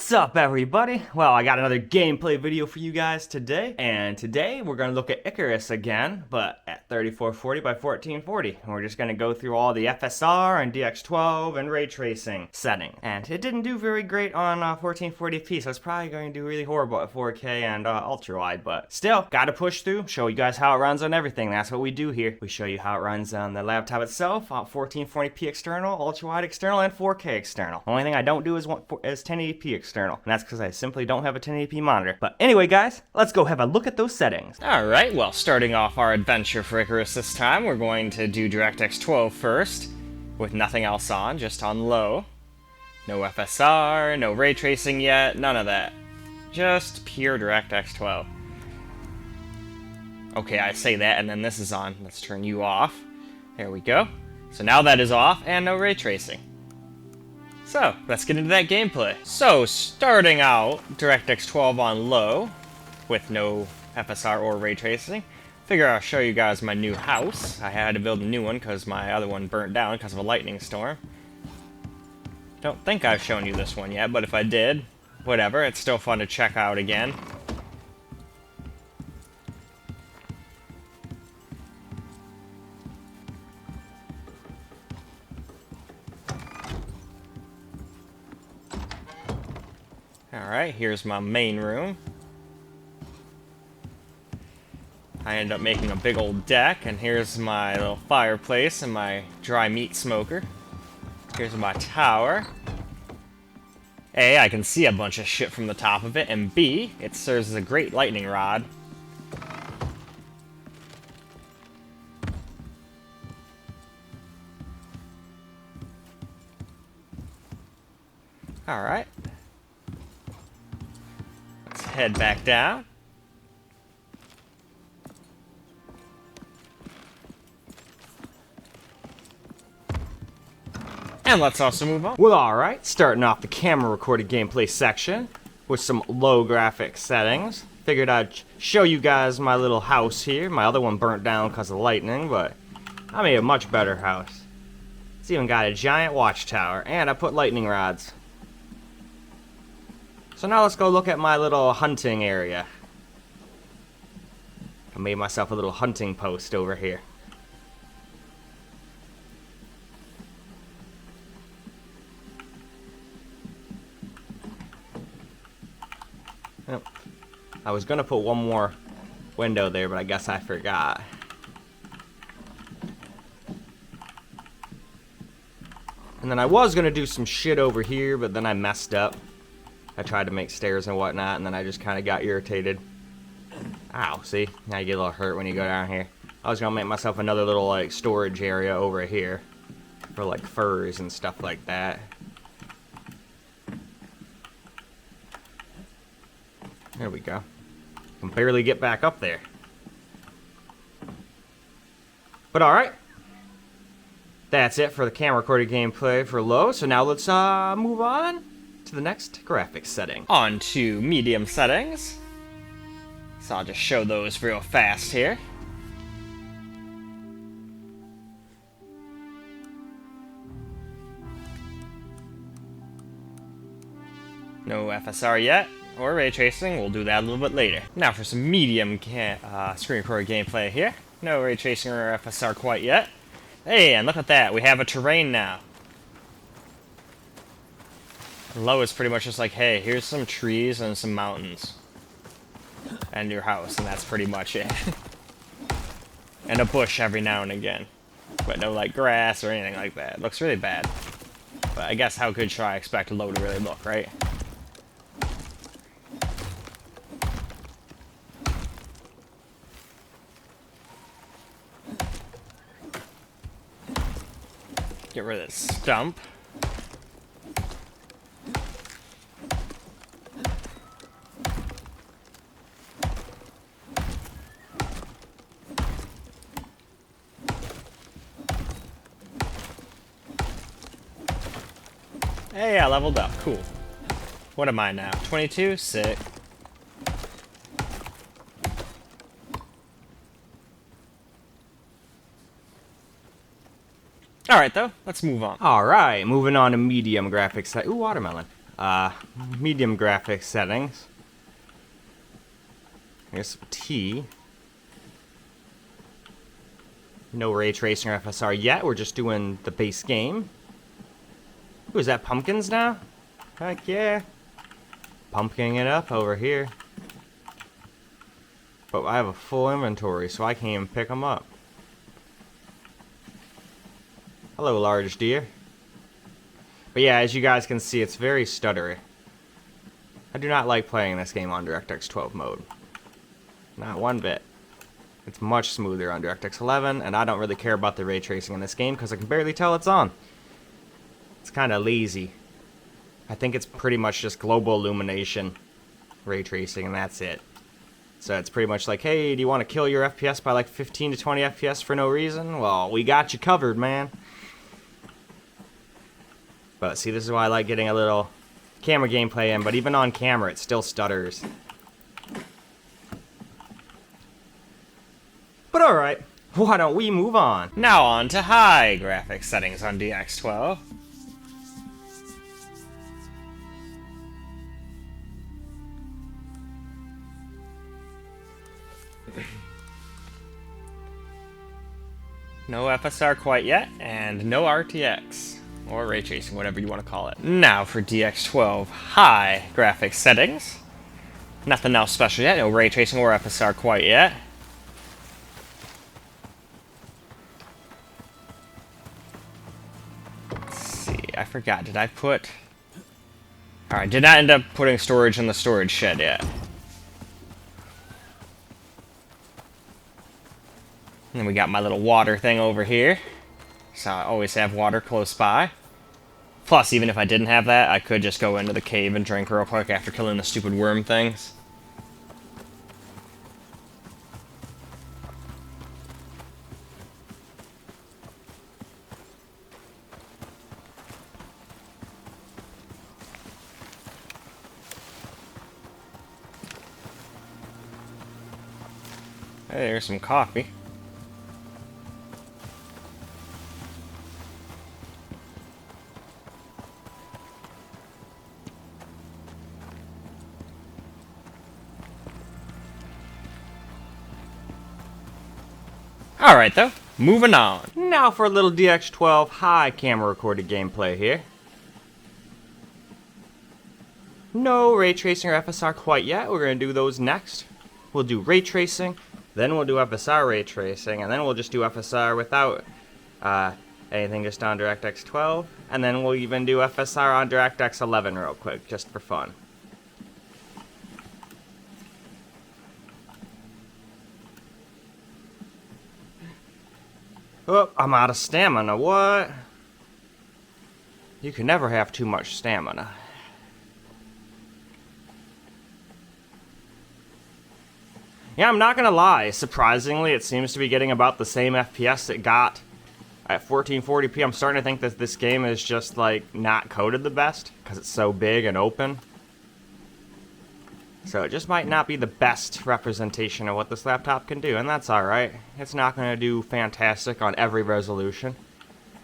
What's up, everybody? Well, I got another gameplay video for you guys today, and today we're gonna look at Icarus again, but at 3440 by 1440. And we're just gonna go through all the FSR and DX12 and ray tracing settings. And it didn't do very great on 1440p, so it's probably going to do really horrible at 4K and ultra wide. But still, gotta push through, show you guys how it runs on everything. That's what we do here. We show you how it runs on the laptop itself, 1440p external, ultra wide external, and 4K external. Only thing I don't do is 1080p external, and that's because I simply don't have a 1080p monitor. But anyway, guys, let's go have a look at those settings. Alright, well, starting off our adventure for Icarus this time, we're going to do DirectX 12 first, with nothing else on, just on low. No FSR, no ray tracing yet, none of that. Just pure DirectX 12. Okay, I say that, and then this is on. Let's turn you off. There we go. So now that is off, and no ray tracing. So, let's get into that gameplay. So, starting out, DirectX 12 on low, with no FSR or ray tracing. Figure I'll show you guys my new house. I had to build a new one because my other one burnt down because of a lightning storm. Don't think I've shown you this one yet, but if I did, whatever, it's still fun to check out again. Alright, here's my main room. I ended up making a big old deck, and here's my little fireplace and my dry meat smoker. Here's my tower. A, I can see a bunch of shit from the top of it, and B, it serves as a great lightning rod. Alright. Let's head back down. And let's also move on. Well, alright, starting off the camera recorded gameplay section with some low graphics settings. Figured I'd show you guys my little house here. My other one burnt down because of lightning, but I made a much better house. It's even got a giant watchtower, and I put lightning rods. So now let's go look at my little hunting area. I made myself a little hunting post over here. Yep. I was gonna put one more window there, but I guess I forgot. And then I was gonna do some shit over here, but then I messed up. I tried to make stairs and whatnot, and then I just kind of got irritated. Ow, see? Now you get a little hurt when you go down here. I was gonna make myself another little, like, storage area over here for, like, furs and stuff like that. There we go. Can barely get back up there. But alright. That's it for the camera recorded gameplay for low. So now let's move on to the next graphics setting. On to medium settings. So I'll just show those real fast here. No FSR yet, or ray tracing. We'll do that a little bit later. Now for some medium screen recorded gameplay here. No ray tracing or FSR quite yet. Hey, and look at that. We have a terrain now. Low is pretty much just like, hey, here's some trees and some mountains. And your house, and that's pretty much it. And a bush every now and again. But no, like, grass or anything like that. It looks really bad. But I guess how good should I expect low to really look, right? Get rid of this stump. Hey, I leveled up. Cool. What am I now? 22? Sick. Alright, though. Let's move on. Alright, moving on to medium graphics. Ooh, watermelon. medium graphics settings. Here's T. No ray tracing or FSR yet. We're just doing the base game. Ooh, is that pumpkins now? Heck yeah. Pumpkining it up over here. But I have a full inventory, so I can't even pick them up. Hello, large deer. But yeah, as you guys can see, it's very stuttery. I do not like playing this game on DirectX 12 mode. Not one bit. It's much smoother on DirectX 11, and I don't really care about the ray tracing in this game because I can barely tell it's on. It's kind of lazy. I think it's pretty much just global illumination ray tracing, and that's it. So it's pretty much like, hey, do you want to kill your FPS by like 15 to 20 FPS for no reason? Well, we got you covered, man. But see, this is why I like getting a little camera gameplay in, but even on camera, it still stutters. But alright, why don't we move on? Now on to high graphics settings on DX12. No FSR quite yet, and no RTX, or ray tracing, whatever you want to call it. Now for DX12 high graphics settings. Nothing else special yet, no ray tracing or FSR quite yet. I forgot, did I put... Alright, did not end up putting storage in the storage shed yet. And then we got my little water thing over here. So I always have water close by. Plus, even if I didn't have that, I could just go into the cave and drink real quick after killing the stupid worm things. Hey, there's some coffee. Alright though, moving on. Now for a little DX12 high camera recorded gameplay here. No ray tracing or FSR quite yet. We're going to do those next. We'll do ray tracing, then we'll do FSR ray tracing, and then we'll just do FSR without anything, just on DirectX 12, and then we'll even do FSR on DirectX 11 real quick, just for fun. Oh, I'm out of stamina. What? You can never have too much stamina. Yeah, I'm not gonna lie. Surprisingly, it seems to be getting about the same FPS it got at 1440p. I'm starting to think that this game is just, like, not coded the best because it's so big and open. So it just might not be the best representation of what this laptop can do, and that's alright. It's not going to do fantastic on every resolution.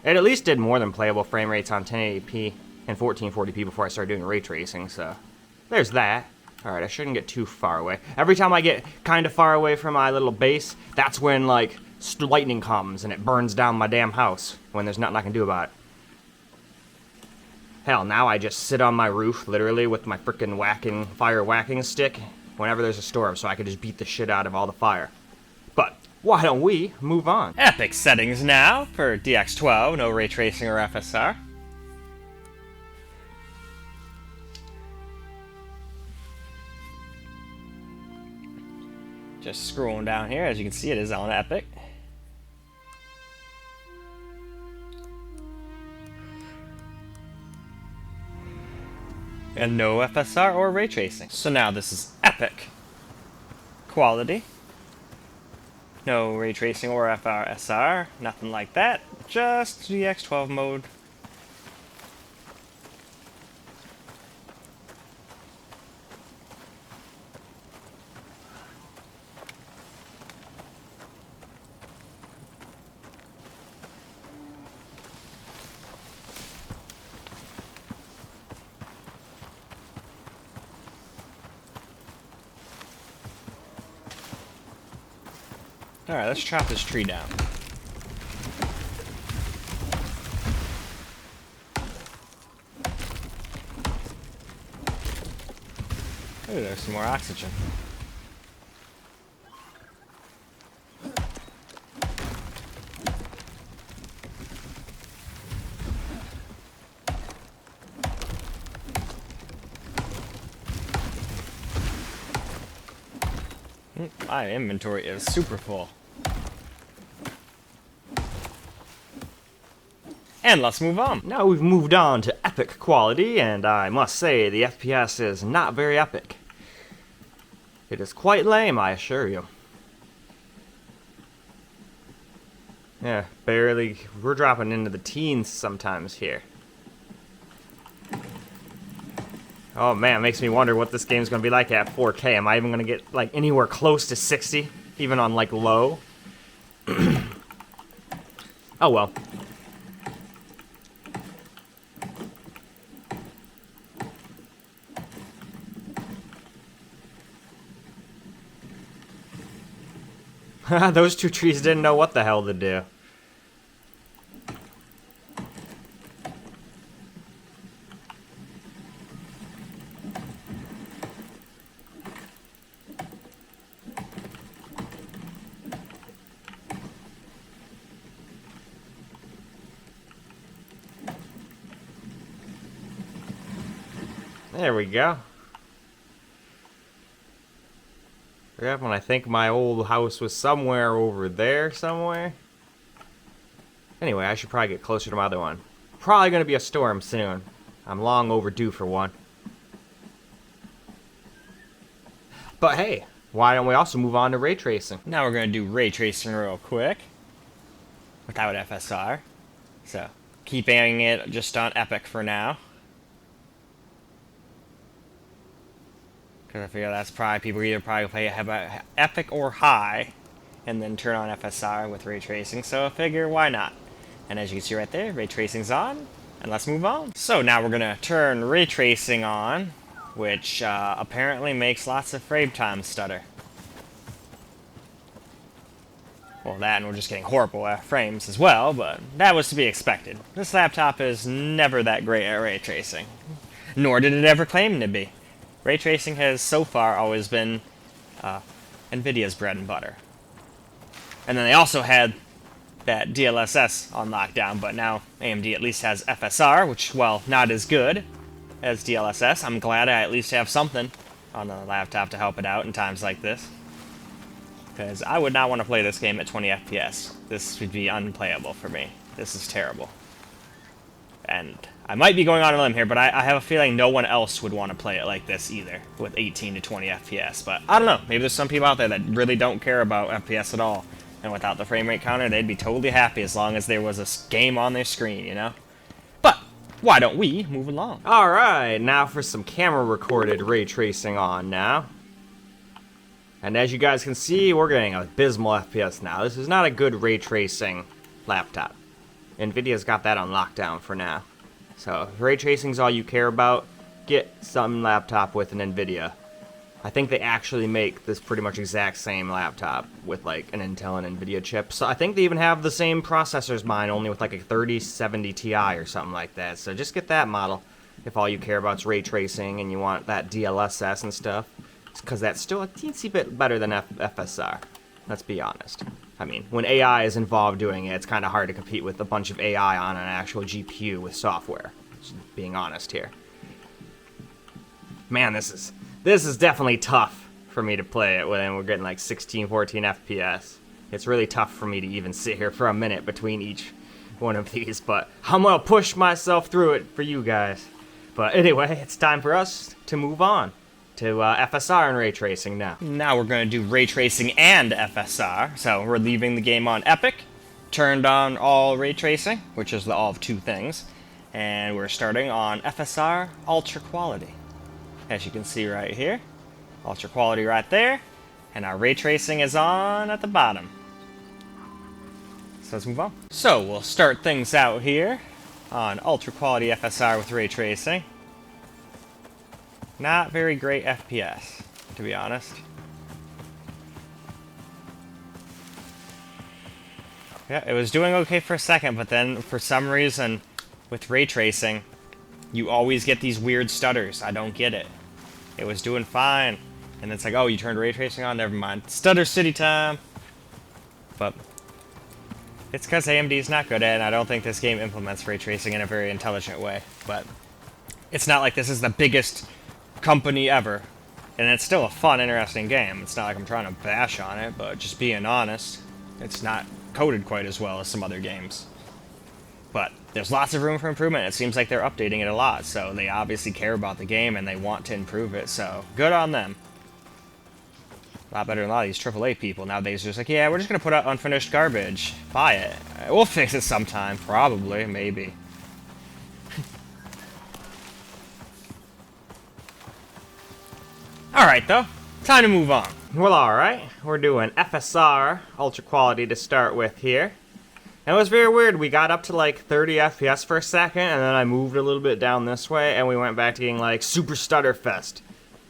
It at least did more than playable frame rates on 1080p and 1440p before I started doing ray tracing, so there's that. Alright, I shouldn't get too far away. Every time I get kind of far away from my little base, that's when, like, lightning comes and it burns down my damn house when there's nothing I can do about it. Hell, now I just sit on my roof, literally, with my frickin' fire whacking stick whenever there's a storm, so I can just beat the shit out of all the fire. But why don't we move on? Epic settings now for DX12, no ray tracing or FSR. Just scrolling down here, as you can see, it is on Epic. And no FSR or ray tracing. So now this is Epic. Quality. No ray tracing or FSR, nothing like that. Just DX12 mode. Alright, let's chop this tree down. Ooh, there's some more oxygen. My inventory is super full. And let's move on. Now we've moved on to epic quality, and I must say the FPS is not very epic. It is quite lame, I assure you. Yeah, barely. We're dropping into the teens sometimes here. Oh man, it makes me wonder what this game's gonna be like at 4K. Am I even gonna get like anywhere close to 60, even on like low? Oh well. Those two trees didn't know what the hell to do. There we go. Forgot when I think my old house was somewhere over there somewhere. Anyway, I should probably get closer to my other one. Probably gonna be a storm soon. I'm long overdue for one. But hey, why don't we also move on to ray tracing? Now we're going to do ray tracing real quick. Without FSR. So, keeping it just on epic for now. Because I figure that's probably, people either probably play epic or high, and then turn on FSR with ray tracing, so I figure why not? And as you can see right there, ray tracing's on, and let's move on. So now we're going to turn ray tracing on, which apparently makes lots of frame time stutter. Well, that and we're just getting horrible frames as well, but that was to be expected. This laptop is never that great at ray tracing, nor did it ever claim to be. Ray tracing has so far always been NVIDIA's bread and butter. And then they also had that DLSS on lockdown, but now AMD at least has FSR, which, while not as good as DLSS, I'm glad I at least have something on the laptop to help it out in times like this. Because I would not want to play this game at 20 FPS. This would be unplayable for me. This is terrible. And I might be going on a limb here, but I have a feeling no one else would want to play it like this either, with 18 to 20 FPS. But I don't know, maybe there's some people out there that really don't care about FPS at all. And without the frame rate counter, they'd be totally happy as long as there was a game on their screen, you know? But why don't we move along? Alright, now for some camera recorded ray tracing on now. And as you guys can see, we're getting abysmal FPS now. This is not a good ray tracing laptop. NVIDIA's got that on lockdown for now. So if ray tracing is all you care about, get some laptop with an NVIDIA. I think they actually make this pretty much exact same laptop with like an Intel and NVIDIA chip. So I think they even have the same processor as mine, only with like a 3070 Ti or something like that. So just get that model if all you care about is ray tracing and you want that DLSS and stuff. Because that's still a teensy bit better than FSR. Let's be honest. I mean, when AI is involved doing it, it's kind of hard to compete with a bunch of AI on an actual GPU with software. Just being honest here. Man, this is definitely tough for me to play it when we're getting like 16, 14 FPS. It's really tough for me to even sit here for a minute between each one of these, but I'm gonna push myself through it for you guys. But anyway, it's time for us to move on to FSR and ray tracing now. Now we're going to do ray tracing and FSR. So we're leaving the game on epic, turned on all ray tracing, which is the all of two things, and we're starting on FSR Ultra Quality. As you can see right here, Ultra Quality right there, and our ray tracing is on at the bottom. So let's move on. So we'll start things out here on Ultra Quality FSR with ray tracing. Not very great FPS, to be honest. Yeah, it was doing okay for a second, but then for some reason, with ray tracing, you always get these weird stutters. I don't get it. It was doing fine. And it's like, oh, you turned ray tracing on? Never mind. Stutter city time! But it's because AMD's not good at it, and I don't think this game implements ray tracing in a very intelligent way. But it's not like this is the biggest company ever. And it's still a fun, interesting game. It's not like I'm trying to bash on it, but just being honest, it's not coded quite as well as some other games. But there's lots of room for improvement. It seems like they're updating it a lot, so they obviously care about the game and they want to improve it, so good on them. A lot better than a lot of these AAA people nowadays. They're just like, yeah, we're just gonna put out unfinished garbage. Buy it. We'll fix it sometime. Probably. Maybe. Alright, though. Time to move on. Well, alright. We're doing FSR Ultra Quality to start with here. And it was very weird. We got up to like 30 FPS for a second, and then I moved a little bit down this way, and we went back to getting like Super Stutter Fest.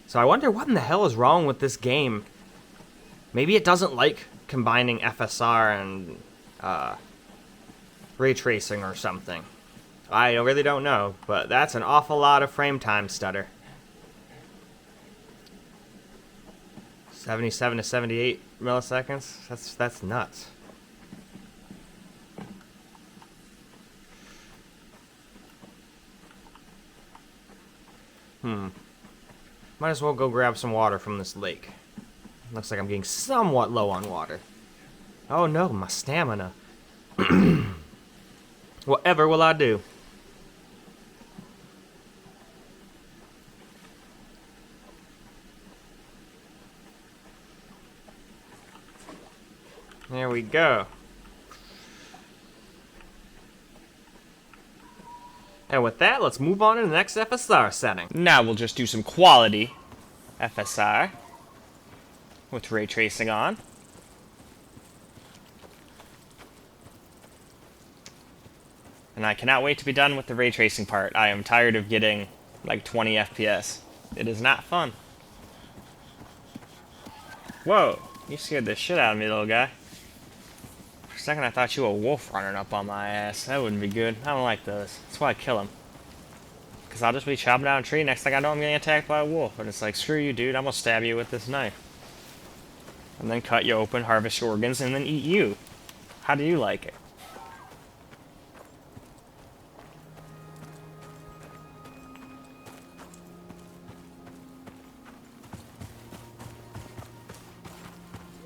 So I wonder what in the hell is wrong with this game. Maybe it doesn't like combining FSR and ray tracing or something. I really don't know, but that's an awful lot of frame time stutter. 77 to 78 milliseconds? That's nuts. Might as well go grab some water from this lake. Looks like I'm getting somewhat low on water. Oh no, my stamina. Whatever will I do? There we go. And with that, let's move on to the next FSR setting. Now we'll just do some quality FSR with ray tracing on. And I cannot wait to be done with the ray tracing part. I am tired of getting like 20 FPS. It is not fun. Whoa, you scared the shit out of me, little guy. For a second I thought you were a wolf running up on my ass. That wouldn't be good. I don't like those. That's why I kill him. Because I'll just be chopping down a tree, next thing I know I'm getting attacked by a wolf. And it's like, screw you, dude, I'm gonna stab you with this knife. And then cut you open, harvest your organs, and then eat you. How do you like it?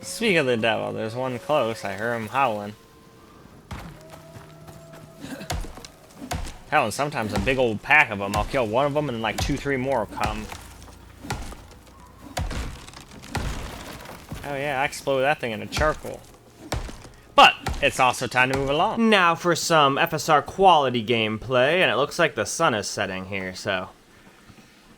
Speak of the devil, there's one close. I hear him howling. Hell, and sometimes a big old pack of them. I'll kill one of them and then like 2-3 more will come. Oh yeah, I exploded that thing into charcoal. But it's also time to move along. Now for some FSR quality gameplay, and it looks like the sun is setting here, so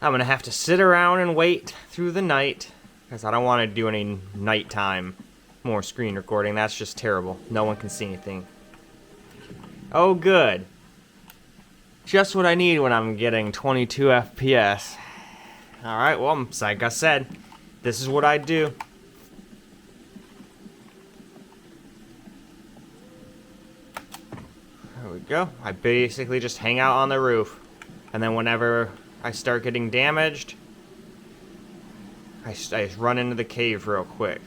I'm gonna have to sit around and wait through the night, because I don't want to do any nighttime more screen recording. That's just terrible. No one can see anything. Oh good. Just what I need when I'm getting 22 FPS. Alright, well, like I said, this is what I do. There we go. I basically just hang out on the roof. And then whenever I start getting damaged, I just run into the cave real quick.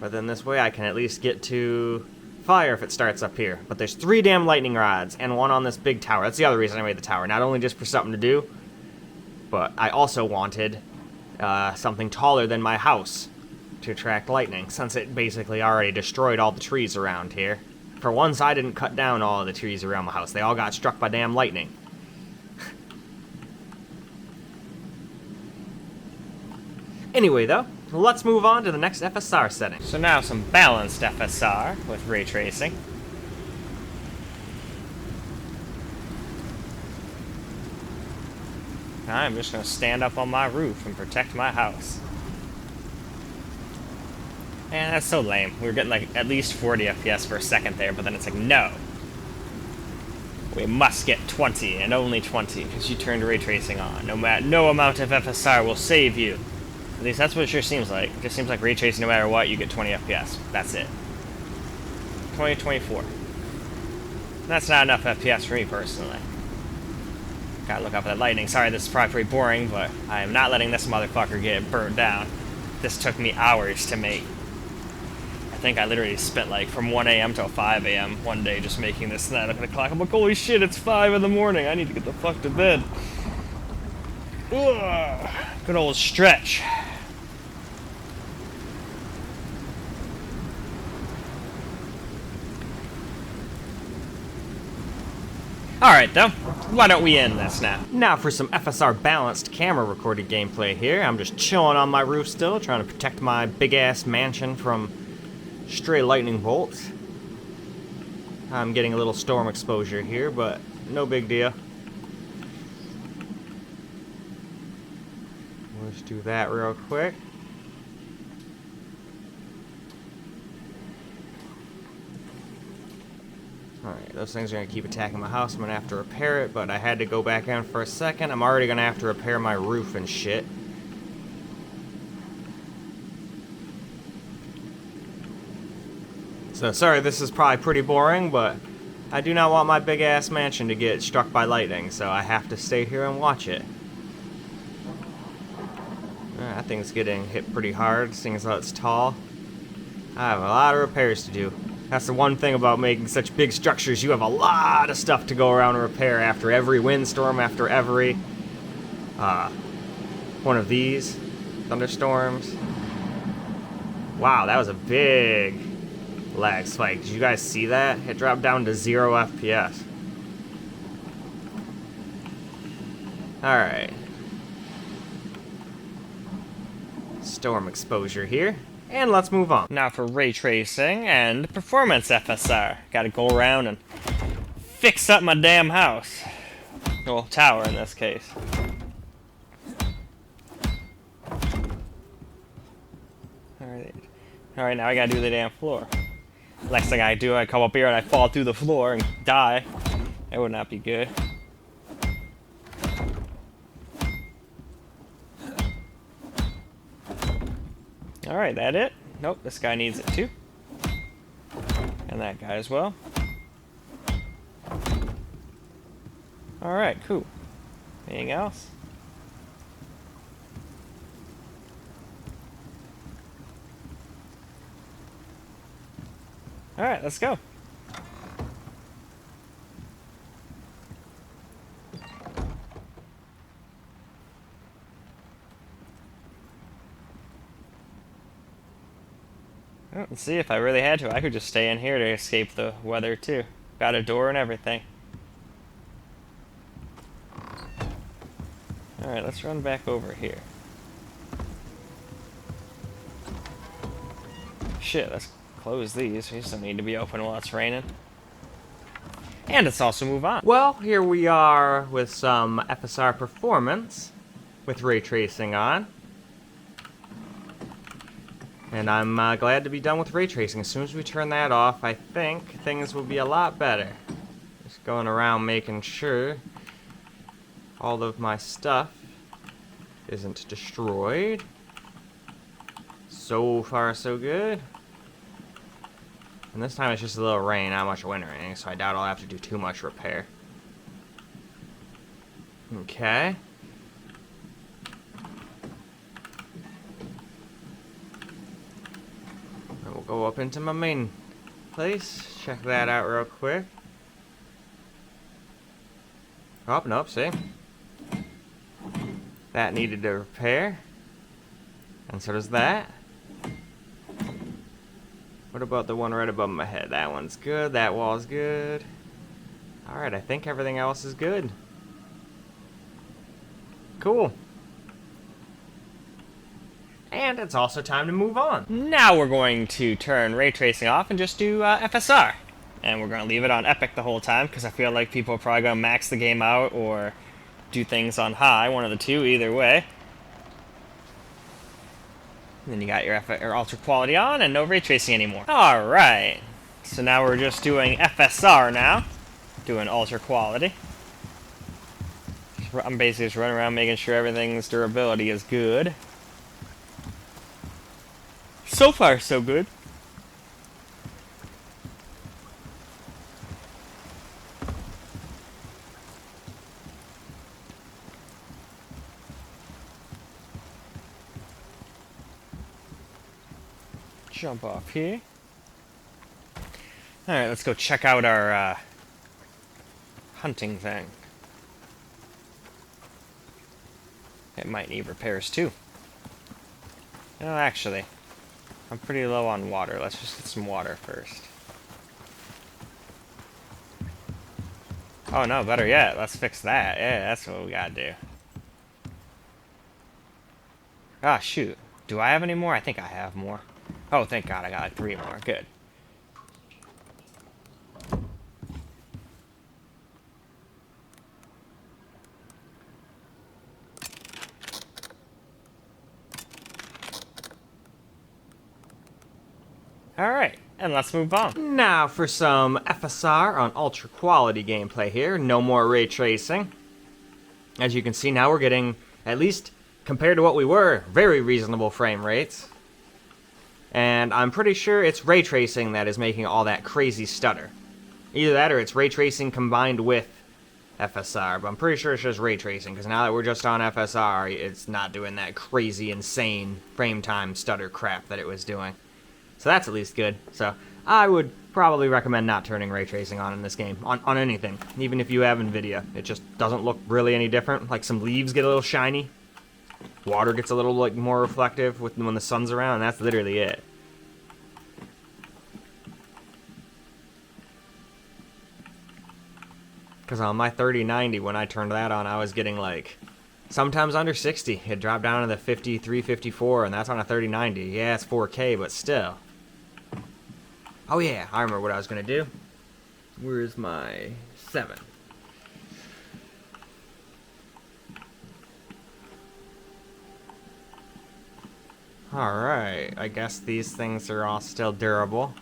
But then this way I can at least get to fire if it starts up here. But there's 3 damn lightning rods and one on this big tower. That's the other reason I made the tower. Not only just for something to do, but I also wanted something taller than my house to attract lightning, since it basically already destroyed all the trees around here. For once, I didn't cut down all of the trees around my house. They all got struck by damn lightning. Anyway, though, let's move on to the next FSR setting. So now some balanced FSR with ray tracing. I'm just going to stand up on my roof and protect my house. And that's so lame. We were getting like at least 40 FPS for a second there, but then it's like, no. We must get 20 and only 20 because you turned ray tracing on. No amount of FSR will save you. At least that's what it sure seems like. It just seems like ray tracing, no matter what, you get 20 FPS. That's it. 20, 24. That's not enough FPS for me, personally. Gotta look out for that lightning. Sorry, this is probably pretty boring, but I am not letting this motherfucker get burnt down. This took me hours to make. I think I literally spent like from 1 a.m. till 5 a.m. one day just making this, and then I look at the clock, I'm like, holy shit, it's 5 in the morning. I need to get the fuck to bed. Ugh. Good old stretch. Alright though, why don't we end this now? Now for some FSR balanced camera recorded gameplay here. I'm just chilling on my roof still, trying to protect my big ass mansion from stray lightning bolts. I'm getting a little storm exposure here, but no big deal. Let's do that real quick. Alright, those things are going to keep attacking my house. I'm going to have to repair it, but I had to go back in for a second. I'm already going to have to repair my roof and shit. So, sorry, this is probably pretty boring, but I do not want my big-ass mansion to get struck by lightning, so I have to stay here and watch it. That thing's getting hit pretty hard, seeing as though it's tall. I have a lot of repairs to do. That's the one thing about making such big structures. You have a lot of stuff to go around and repair after every windstorm, after every one of these thunderstorms. Wow, that was a big lag spike. Did you guys see that? It dropped down to 0 FPS. Alright. Storm exposure here. And let's move on. Now for ray tracing and Perfromance FSR. Gotta go around and fix up my damn house. Well, tower in this case. Alright, now I gotta do the damn floor. Next thing I do, I come up here and I fall through the floor and die. That would not be good. Alright, that it? Nope, this guy needs it too. And that guy as well. Alright, cool. Anything else? Alright, let's go. Let's see, if I really had to, I could just stay in here to escape the weather too. Got a door and everything. Alright, let's run back over here. Shit, let's close these. These don't need to be open while it's raining. And let's also move on. Well, here we are with some FSR performance with ray tracing on. And I'm glad to be done with ray tracing. As soon as we turn that off, I think things will be a lot better. Just going around making sure all of my stuff isn't destroyed. So far, so good. And this time it's just a little rain, not much wind or anything, so I doubt I'll have to do too much repair. Okay. And we'll go up into my main place. Check that out real quick. Oh, nope, see? That needed to repair. And so does that. What about the one right above my head? That one's good, that wall's good. Alright, I think everything else is good. Cool. And it's also time to move on. Now we're going to turn ray tracing off and just do FSR. And we're going to leave it on epic the whole time, because I feel like people are probably going to max the game out or do things on high, one of the two, either way. And then you got your ultra quality on and no ray tracing anymore. Alright, so now we're just doing FSR now, doing ultra quality. I'm basically just running around making sure everything's durability is good. So far, so good. Jump off here. Alright, let's go check out our hunting thing. It might need repairs too. No, actually, I'm pretty low on water. Let's just get some water first. Oh no, better yet, let's fix that. Yeah, that's what we gotta do. Ah, shoot. Do I have any more? I think I have more. Oh, thank God, I got like 3 more. Good. Alright, and let's move on. Now for some FSR on ultra quality gameplay here. No more ray tracing. As you can see now we're getting, at least compared to what we were, very reasonable frame rates. And I'm pretty sure it's ray tracing that is making all that crazy stutter. Either that or it's ray tracing combined with FSR, but I'm pretty sure it's just ray tracing, because now that we're just on FSR, it's not doing that crazy, insane frame time stutter crap that it was doing. So that's at least good. So I would probably recommend not turning ray tracing on in this game, on anything, even if you have NVIDIA. It just doesn't look really any different. Like some leaves get a little shiny, water gets a little like more reflective when the sun's around, and that's literally it. Because on my 3090, when I turned that on, I was getting like sometimes under 60. It dropped down to the 53, 54, and that's on a 3090. Yeah, it's 4K, but still. Oh yeah, I remember what I was going to do. Where's my 7? Alright, I guess these things are all still durable.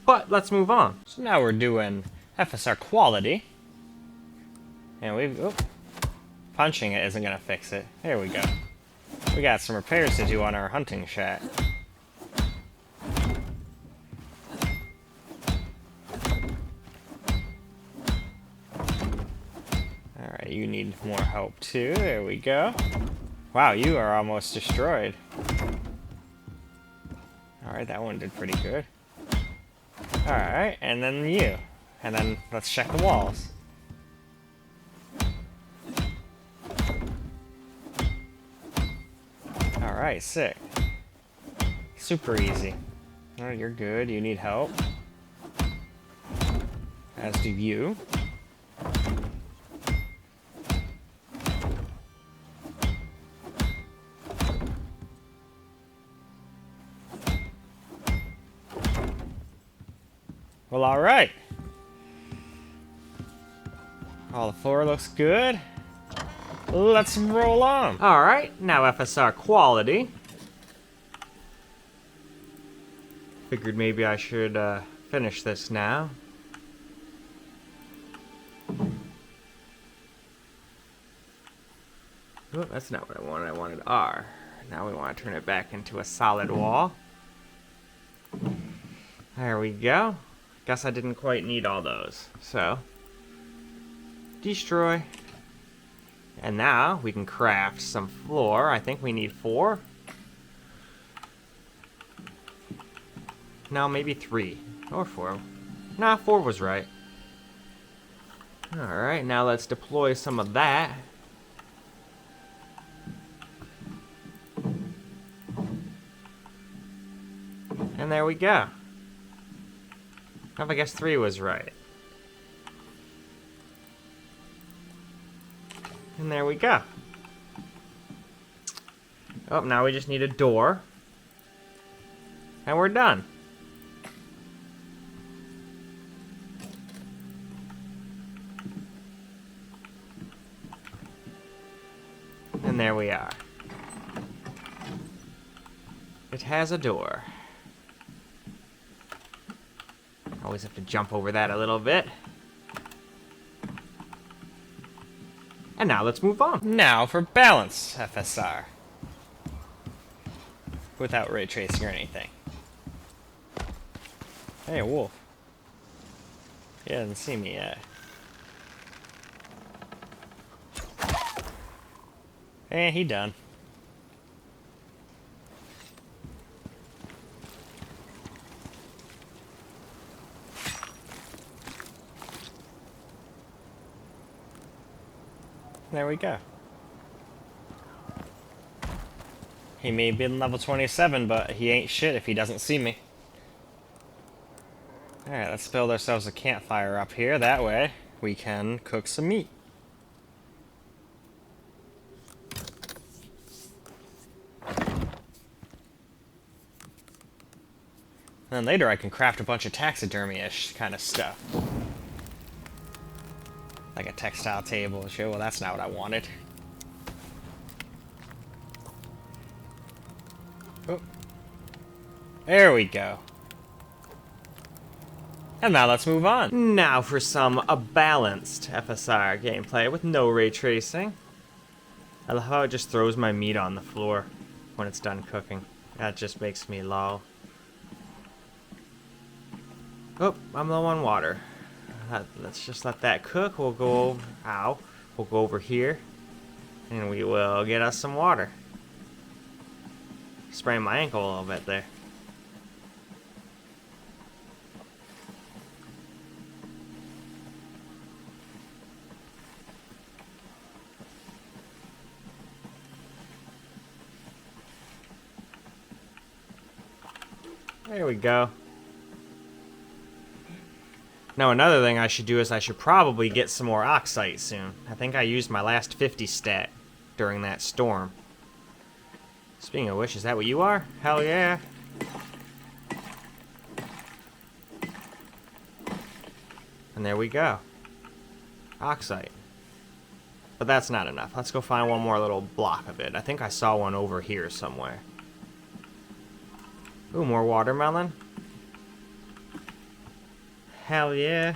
But let's move on. So now we're doing FSR quality. And punching it isn't going to fix it. There we go. We got some repairs to do on our hunting shack. Alright, you need more help too. There we go. Wow, you are almost destroyed. Alright, that one did pretty good. Alright, and then you. And then let's check the walls. Alright, sick. Super easy. Oh, you're good. You need help. As do you. Well, alright. All the floor looks good. Let's roll on. Alright, now FSR quality. Figured maybe I should finish this now. Oh, that's not what I wanted. I wanted R. Now we want to turn it back into a solid wall. There we go. Guess I didn't quite need all those. So, destroy. And now we can craft some floor. I think we need 4. No, maybe 3 or 4. Nah, 4 was right. Alright, now let's deploy some of that. And there we go. I guess 3 was right. And there we go. Oh, now we just need a door. And we're done. And there we are. It has a door. Always have to jump over that a little bit. And now let's move on. Now for balanced FSR. Without ray tracing or anything. Hey, a wolf. He hasn't seen me yet. And he done. There we go. He may be in level 27, but he ain't shit if he doesn't see me. Alright, let's build ourselves a campfire up here. That way, we can cook some meat. And then later I can craft a bunch of taxidermy-ish kind of stuff. Like a textile table. Sure, well that's not what I wanted. Oh. There we go. And now let's move on. Now for some balanced FSR gameplay with no ray tracing. I love how it just throws my meat on the floor when it's done cooking. That just makes me lol. Oh, I'm low on water. Let's just let that cook. We'll go we'll go over here and we will get us some water. Sprained my ankle a little bit there. There we go. Now another thing I should do is I should probably get some more oxite soon. I think I used my last 50 stat during that storm. Speaking of which, is that what you are? Hell yeah. And there we go. Oxite. But that's not enough. Let's go find one more little block of it. I think I saw one over here somewhere. Ooh, more watermelon. Hell yeah.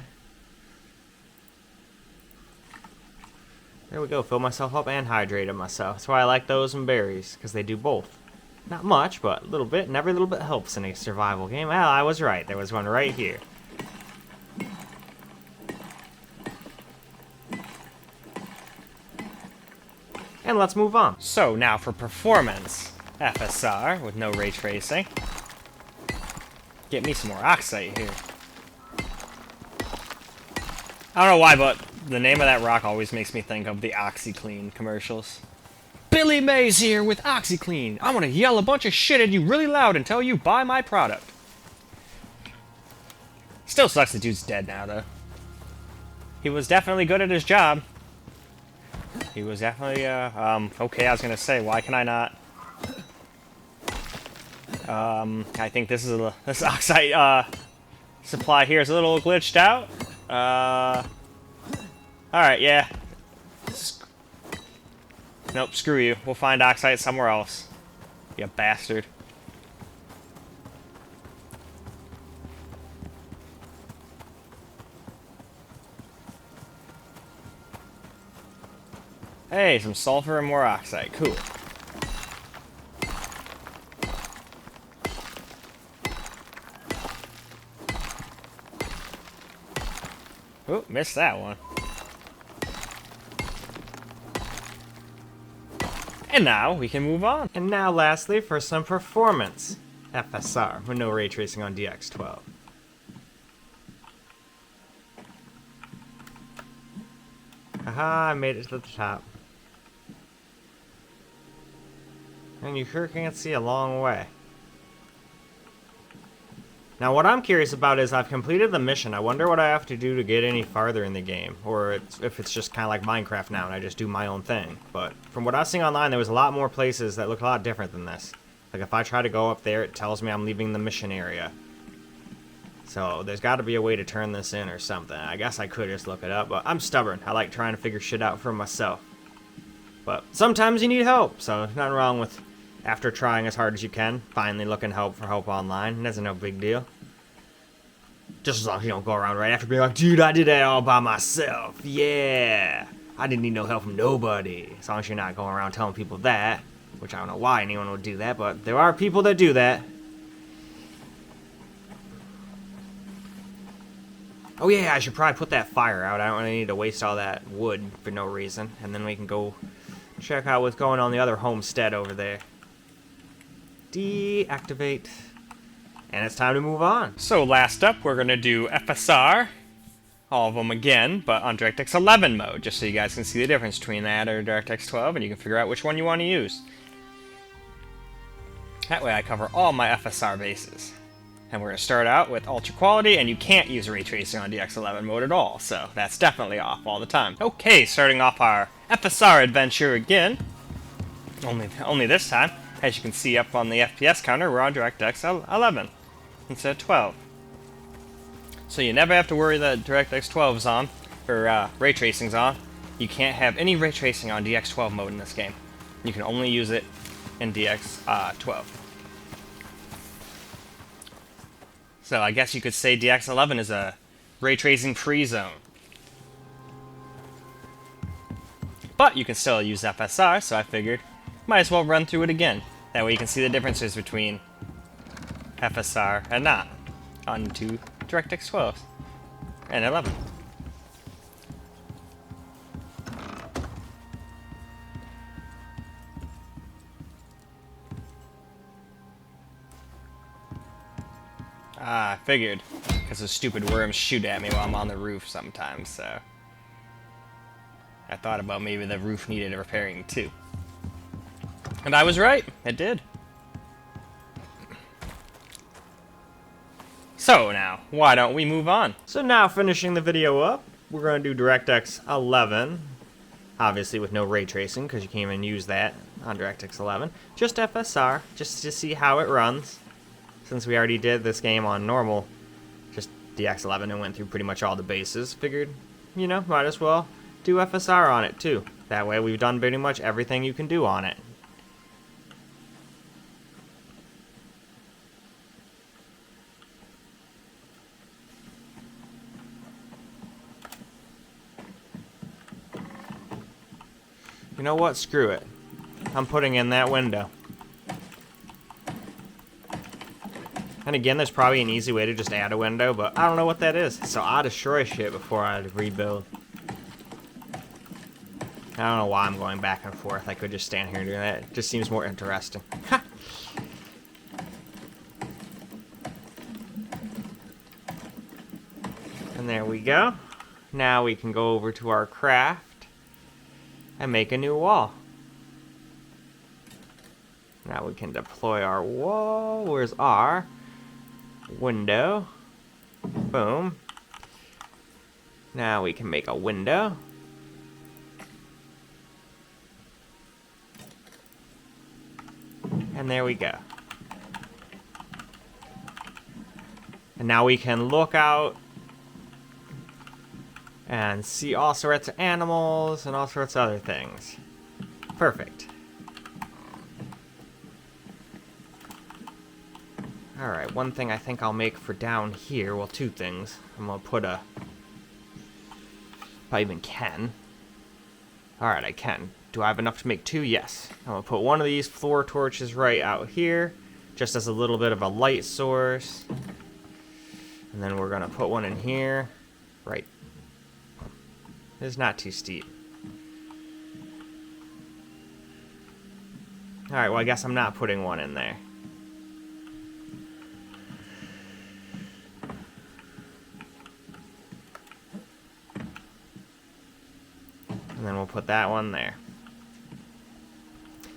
There we go, fill myself up and hydrated myself. That's why I like those and berries, because they do both. Not much, but a little bit, and every little bit helps in a survival game. Well, I was right, there was one right here. And let's move on. So now for performance FSR with no ray tracing. Get me some more oxide here. I don't know why, but the name of that rock always makes me think of the OxyClean commercials. Billy Mays here with OxyClean. I'm gonna yell a bunch of shit at you really loud until you buy my product. Still sucks the dude's dead now, though. He was definitely good at his job. He was definitely, okay, I was gonna say, why can I not? I think this is this oxide, supply here is a little glitched out. Alright, yeah. Nope, screw you. We'll find oxide somewhere else. You bastard. Hey, some sulfur and more oxide. Cool. Oh, missed that one. And now we can move on. And now lastly for some performance FSR with no ray tracing on DX12. Haha, I made it to the top. And you sure can't see a long way. Now what I'm curious about is I've completed the mission. I wonder what I have to do to get any farther in the game. Or if it's just kind of like Minecraft now and I just do my own thing. But from what I was seeing online, there was a lot more places that look a lot different than this. Like if I try to go up there, it tells me I'm leaving the mission area. So there's got to be a way to turn this in or something. I guess I could just look it up, but I'm stubborn. I like trying to figure shit out for myself. But sometimes you need help, so there's nothing wrong with, after trying as hard as you can, finally looking for help online. That's no big deal. Just as long as you don't go around right after being like, dude, I did that all by myself. Yeah. I didn't need no help from nobody. As long as you're not going around telling people that, which I don't know why anyone would do that, but there are people that do that. Oh yeah, I should probably put that fire out. I don't really need to waste all that wood for no reason. And then we can go check out what's going on the other homestead over there. Deactivate. And it's time to move on. So last up, we're going to do FSR. All of them again, but on DirectX 11 mode, just so you guys can see the difference between that or DirectX 12, and you can figure out which one you want to use. That way I cover all my FSR bases. And we're going to start out with ultra quality, and you can't use ray tracing on DX11 mode at all, so that's definitely off all the time. Okay, starting off our FSR adventure again. Only this time, as you can see up on the FPS counter, we're on DirectX 11 instead of 12. So you never have to worry that DirectX 12 is on, or ray tracing's on. You can't have any ray tracing on DX12 mode in this game. You can only use it in DX12. So I guess you could say DX11 is a ray tracing free zone. But you can still use FSR, so I figured might as well run through it again. That way you can see the differences between FSR and not on two DirectX 12 and 11. Ah, I figured. Because those stupid worms shoot at me while I'm on the roof sometimes, so I thought about maybe the roof needed repairing too. And I was right, it did. So now, why don't we move on? So now, finishing the video up, we're going to do DirectX 11. Obviously with no ray tracing, because you can't even use that on DirectX 11. Just FSR, just to see how it runs. Since we already did this game on normal, just DX11 and went through pretty much all the bases, figured, you know, might as well do FSR on it too. That way we've done pretty much everything you can do on it. You know what? Screw it. I'm putting in that window. And again, there's probably an easy way to just add a window, but I don't know what that is. So I'll destroy shit before I rebuild. I don't know why I'm going back and forth. I could just stand here and do that. It just seems more interesting. Ha! And there we go. Now we can go over to our craft and make a new wall. Now we can deploy our wall. Where's our window? Boom. Now we can make a window. And there we go. And now we can look out and see all sorts of animals and all sorts of other things. Perfect. Alright, one thing I think I'll make for down here, well, two things. I'm gonna put a... if I even can. Alright, I can. Do I have enough to make two? Yes. I'm gonna put one of these floor torches right out here, just as a little bit of a light source. And then we're gonna put one in here. Right. It's not too steep. Alright, well, I guess I'm not putting one in there. And then we'll put that one there.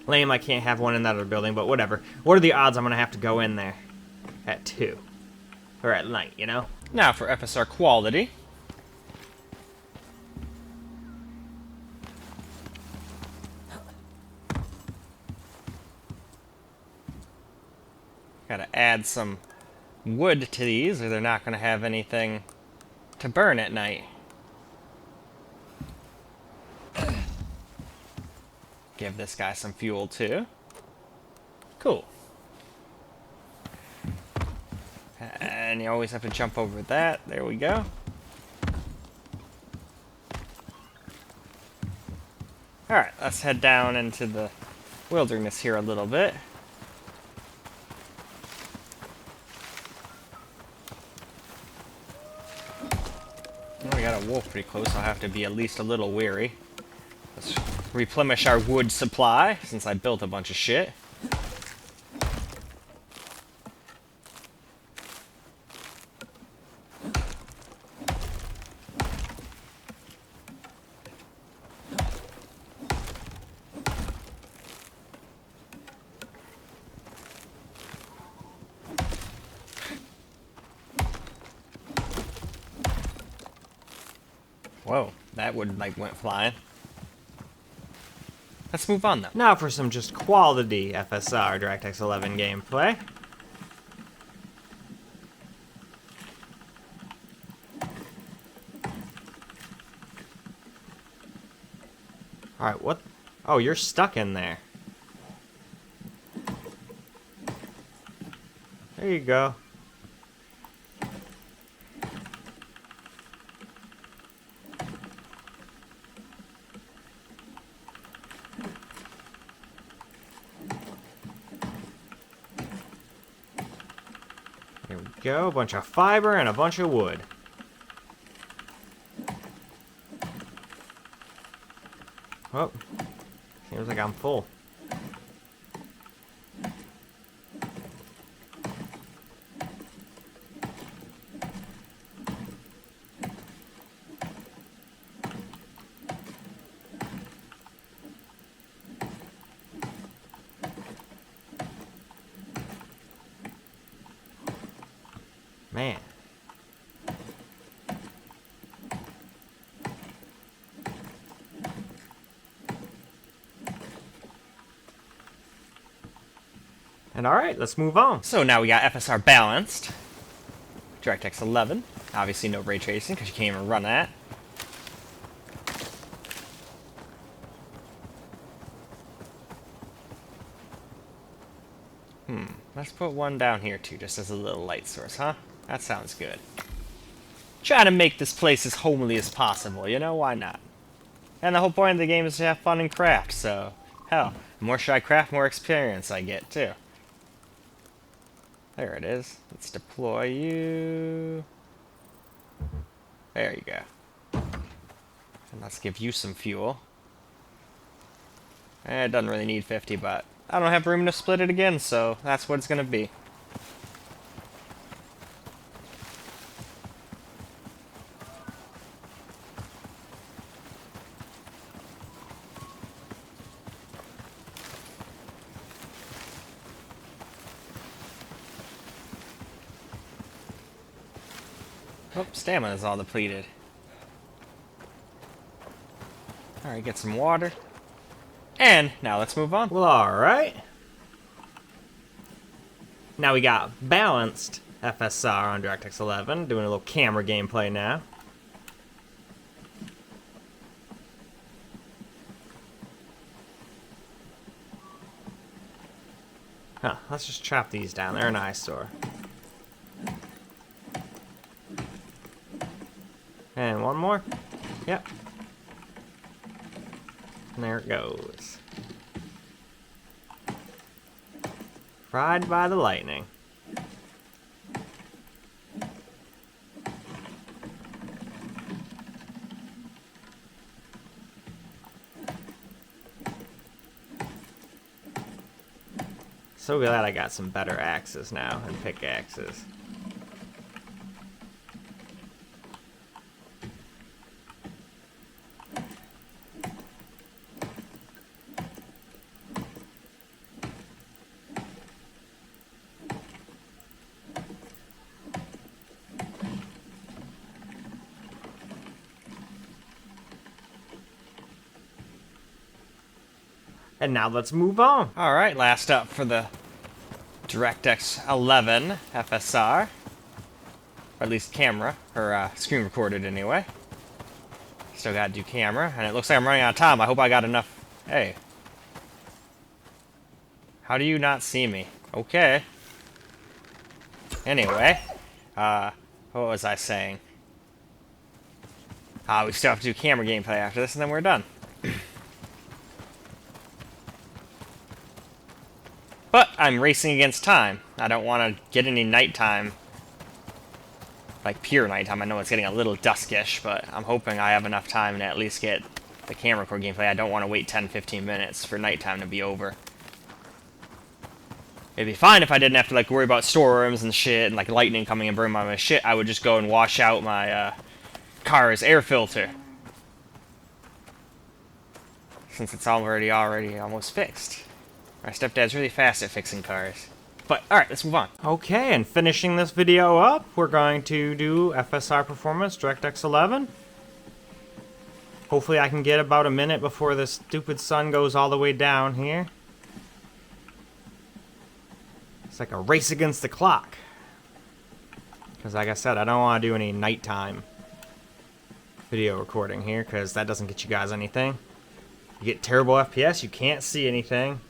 Lame, I can't have one in that other building, but whatever. What are the odds I'm going to have to go in there at 2? Or at night, you know? Now for FSR quality. Gotta add some wood to these, or they're not gonna have anything to burn at night. Give this guy some fuel too. Cool. And you always have to jump over that. There we go. Alright, let's head down into the wilderness here a little bit. Well, we got a wolf pretty close, I'll have to be at least a little wary. Let's replenish our wood supply, since I built a bunch of shit. Whoa, that wood like went flying. Let's move on though. Now for some just quality FSR DirectX 11 gameplay. Alright, what? Oh, you're stuck in there. There you go. There we go, a bunch of fiber and a bunch of wood. Oh, seems like I'm full. Man. And alright, let's move on. So now we got FSR balanced. DirectX 11. Obviously no ray tracing, because you can't even run that. Let's put one down here too, just as a little light source, huh? That sounds good. Try to make this place as homely as possible, you know? Why not? And the whole point of the game is to have fun and craft, so... Hell, the more I craft, more experience I get, too. There it is. Let's deploy you... There you go. And let's give you some fuel. It doesn't really need 50, but I don't have room to split it again, so that's what it's gonna be. Oh, stamina's all depleted. Alright, get some water. And now let's move on. Well, alright. Now we got balanced FSR on DirectX 11, doing a little camera gameplay now. Huh, let's just chop these down. They're an eyesore. And one more. Yep. And there it goes. Fried by the lightning. So glad I got some better axes now and pickaxes. And now let's move on. Alright, last up for the DirectX 11 FSR. Or at least camera, or screen recorded anyway. Still gotta do camera, and it looks like I'm running out of time. I hope I got enough. Hey. How do you not see me? Okay. Anyway, what was I saying? We still have to do camera gameplay after this, and then we're done. I'm racing against time. I don't want to get any nighttime. Like pure nighttime. I know it's getting a little duskish, but I'm hoping I have enough time to at least get the camera record gameplay. I don't want to wait 10-15 minutes for nighttime to be over. It'd be fine if I didn't have to like worry about storms and shit and like lightning coming and burning my shit. I would just go and wash out my car's air filter. Since it's already almost fixed. My stepdad's really fast at fixing cars. But, alright, let's move on. Okay, and finishing this video up, we're going to do FSR Performance DirectX 11. Hopefully I can get about a minute before the stupid sun goes all the way down here. It's like a race against the clock. Because like I said, I don't want to do any nighttime video recording here, because that doesn't get you guys anything. You get terrible FPS, you can't see anything.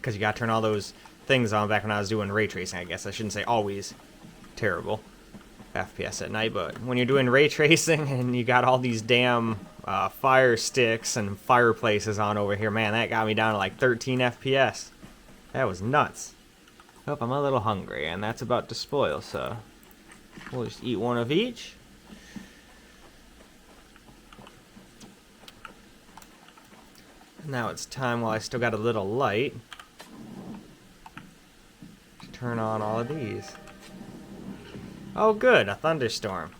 Because you gotta turn all those things on back when I was doing ray tracing, I guess. I shouldn't say always terrible FPS at night, but when you're doing ray tracing and you got all these damn fire sticks and fireplaces on over here, man, that got me down to like 13 FPS. That was nuts. Oh, I'm a little hungry, and that's about to spoil, so we'll just eat one of each. Now it's time, while I still got a little light, to turn on all of these. Oh good, a thunderstorm.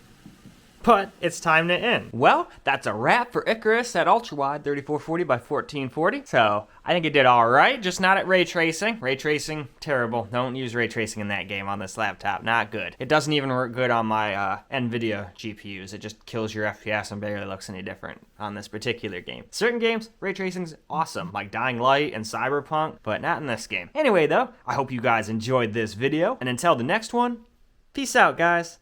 But it's time to end. Well, that's a wrap for Icarus at ultra-wide 3440 by 1440. So, I think it did alright, just not at ray tracing. Ray tracing, terrible. Don't use ray tracing in that game on this laptop, not good. It doesn't even work good on my NVIDIA GPUs. It just kills your FPS and barely looks any different on this particular game. Certain games, ray tracing's awesome, like Dying Light and Cyberpunk, but not in this game. Anyway though, I hope you guys enjoyed this video, and until the next one, peace out guys.